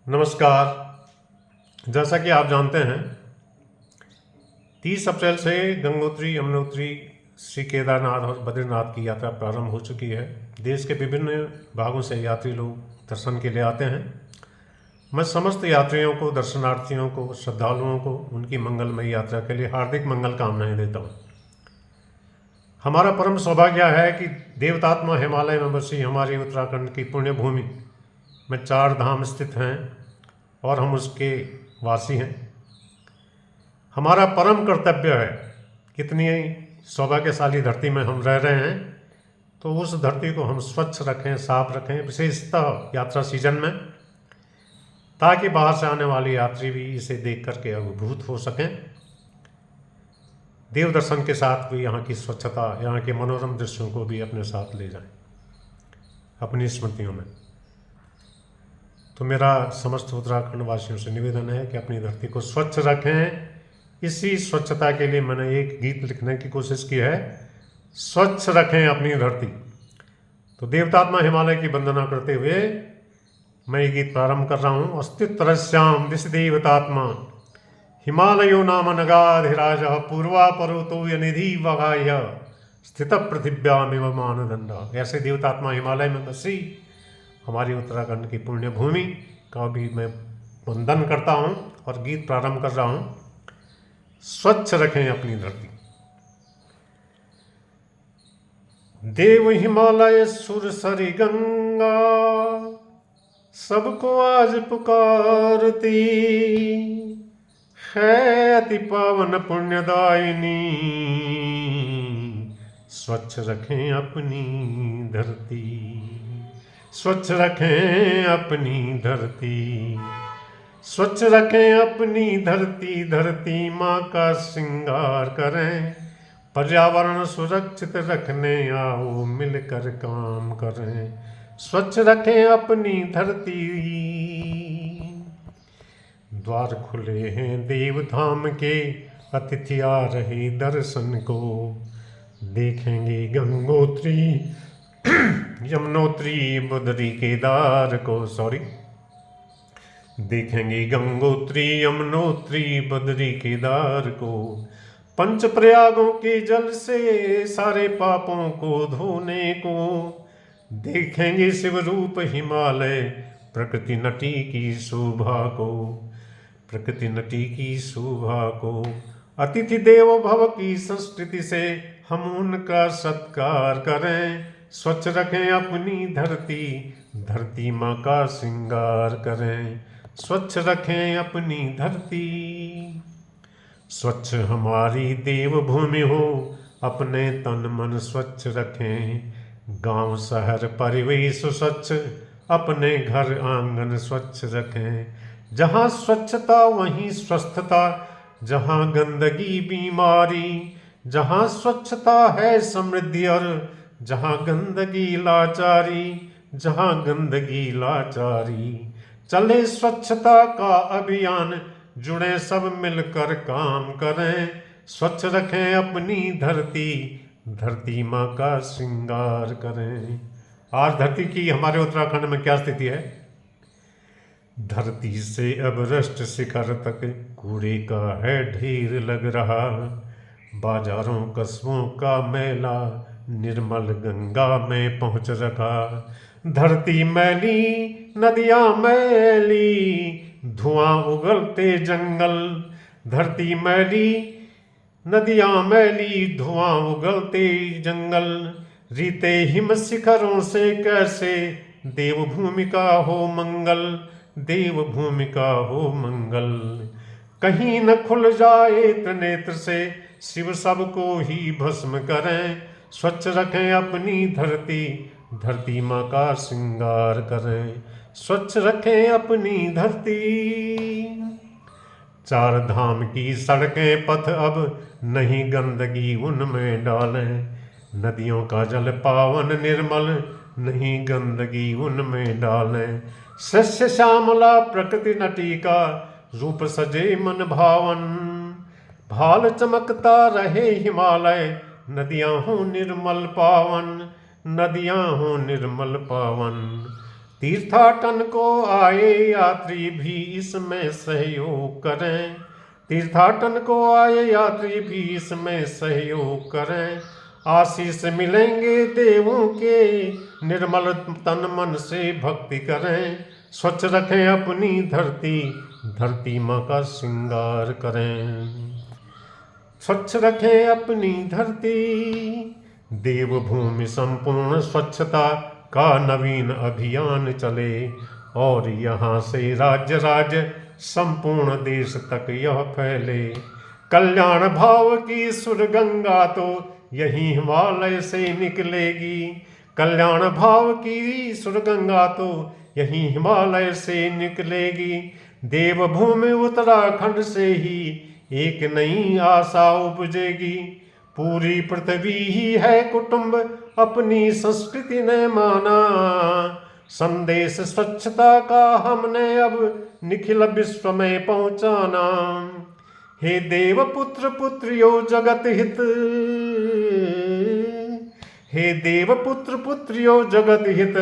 नमस्कार। जैसा कि आप जानते हैं 30 अप्रैल से गंगोत्री यमुनोत्री श्री केदारनाथ और बद्रीनाथ की यात्रा प्रारंभ हो चुकी है। देश के विभिन्न भागों से यात्री लोग दर्शन के लिए आते हैं। मैं समस्त यात्रियों को, दर्शनार्थियों को, श्रद्धालुओं को उनकी मंगलमयी यात्रा के लिए हार्दिक मंगल कामनाएं देता हूँ। हमारा परम सौभाग्य है कि देवतात्मा हिमालय में बसी हमारी उत्तराखंड की पुण्य भूमि में 4 धाम स्थित हैं और हम उसके वासी हैं। हमारा परम कर्तव्य है, कितनी सौभाग्यशाली धरती में हम रह रहे हैं, तो उस धरती को हम स्वच्छ रखें, साफ रखें, विशेषतः यात्रा सीजन में, ताकि बाहर से आने वाले यात्री भी इसे देख करके अभिभूत हो सकें। देव दर्शन के साथ भी यहाँ की स्वच्छता, यहाँ के मनोरम दृश्यों को भी अपने साथ ले जाएं अपनी स्मृतियों में। तो मेरा समस्त उत्तराखंड वासियों से निवेदन है कि अपनी धरती को स्वच्छ रखें। इसी स्वच्छता के लिए मैंने एक गीत लिखने की कोशिश की है, स्वच्छ रखें अपनी धरती। तो देवतात्मा हिमालय की वंदना करते हुए मैं ये गीत प्रारंभ कर रहा हूँ। अस्तित्वरस्याम दिश देवतात्मा हिमालयो नाम नगाधिराज पूर्वा पर्वतो यनिधि वगाह्य स्थित पृथिव्यामिव मानदंड। ऐसे देवतात्मा हिमालय में बसी हमारी उत्तराखंड की पुण्य भूमि का भी मैं वंदन करता हूँ और गीत प्रारंभ कर रहा हूँ। स्वच्छ रखें अपनी धरती। देव हिमालय सुर सरी गंगा सबको आज पुकारती है, अति पावन पुण्यदायिनी स्वच्छ रखें अपनी धरती। स्वच्छ रखें अपनी धरती, स्वच्छ रखें अपनी धरती। धरती माँ का श्रृंगार करें, पर्यावरण सुरक्षित रखने आओ मिलकर काम करें। स्वच्छ रखें अपनी धरती। द्वार खुले हैं देवधाम के, अतिथि आ रहे दर्शन को। देखेंगे गंगोत्री यमुनोत्री बद्री केदार को। देखेंगे गंगोत्री यमुनोत्री बद्री केदार को। पंच प्रयागों के जल से सारे पापों को धोने को। देखेंगे शिव रूप हिमालय प्रकृति नटी की शोभा को। प्रकृति नटी की शोभा को। अतिथि देवो भव की संस्कृति से हम उनका सत्कार करें। स्वच्छ रखें अपनी धरती, धरती माँ का श्रृंगार करें। स्वच्छ रखें अपनी धरती। स्वच्छ हमारी देवभूमि हो, अपने तन मन स्वच्छ रखें। गांव शहर परिवेश स्वच्छ, अपने घर आंगन स्वच्छ रखें। जहाँ स्वच्छता वहीं स्वस्थता, जहाँ गंदगी बीमारी। जहाँ स्वच्छता है समृद्धि और जहाँ गंदगी लाचारी। जहाँ गंदगी लाचारी। चले स्वच्छता का अभियान, जुड़े सब मिलकर काम करें। स्वच्छ रखें अपनी धरती, धरती माँ का श्रृंगार करें। आज धरती की हमारे उत्तराखंड में क्या स्थिति है? धरती से एवरेस्ट शिखर तक कूड़े का है ढेर लग रहा। बाजारों कस्बों का मैला निर्मल गंगा में पहुँच रखा। धरती मैली नदियाँ मैली, धुआं उगलते जंगल। धरती मैली नदियाँ मैली, धुआं उगलते जंगल। रीते हिम शिखरों से कैसे देवभूमि का हो मंगल। देवभूमि का हो मंगल। कहीं न खुल जाए त्रिनेत्र से, शिव सबको ही भस्म करें। स्वच्छ रखें अपनी धरती, धरती माँ का श्रृंगार करें। स्वच्छ रखें अपनी धरती। 4 धाम की सड़कें पथ अब नहीं गंदगी उनमें डालें। नदियों का जल पावन निर्मल, नहीं गंदगी उनमें डालें। सस्य श्यामला प्रकृति नटी का रूप सजे मन भावन। भाल चमकता रहे हिमालय, नदियाँ हों निर्मल पावन। नदियाँ हों निर्मल पावन। तीर्थाटन को आए यात्री भी इसमें सहयोग करें। तीर्थाटन को आए यात्री भी इसमें सहयोग करें। आशीष मिलेंगे देवों के, निर्मल तन मन से भक्ति करें। स्वच्छ रखें अपनी धरती, धरती माँ का श्रृंगार करें। स्वच्छ रखें अपनी धरती, देवभूमि संपूर्ण स्वच्छता का नवीन अभियान चले। और यहाँ से राज्य राज्य संपूर्ण देश तक यह फैले। कल्याण भाव की सुर गंगा तो यही हिमालय से निकलेगी। कल्याण भाव की सुर गंगा तो यही हिमालय से निकलेगी। देवभूमि उत्तराखंड से ही एक नई आशा उपजेगी। पूरी पृथ्वी ही है कुटुंब, अपनी संस्कृति ने माना। संदेश स्वच्छता का हमने अब निखिल विश्व में पहुंचाना। हे देव पुत्र पुत्रियो जगत हित, हे देव पुत्र पुत्रियो जगत हित,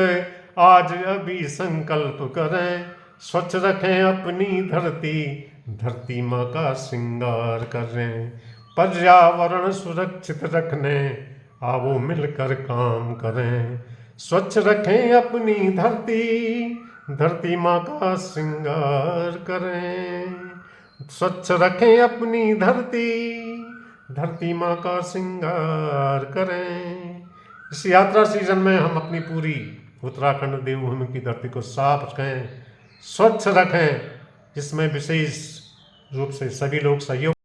आज अभी संकल्प करें। स्वच्छ रखें अपनी धरती, धरती माँ का श्रृंगार करें। पर्यावरण सुरक्षित रखने आओ मिलकर काम करें। स्वच्छ रखें अपनी धरती, धरती माँ का श्रृंगार करें। स्वच्छ रखें अपनी धरती, धरती माँ का श्रृंगार करें। इस यात्रा सीजन में हम अपनी पूरी उत्तराखंड देवभूमि की धरती को साफ रखें, स्वच्छ रखें। इसमें विशेष रूप से सभी लोग सहयोग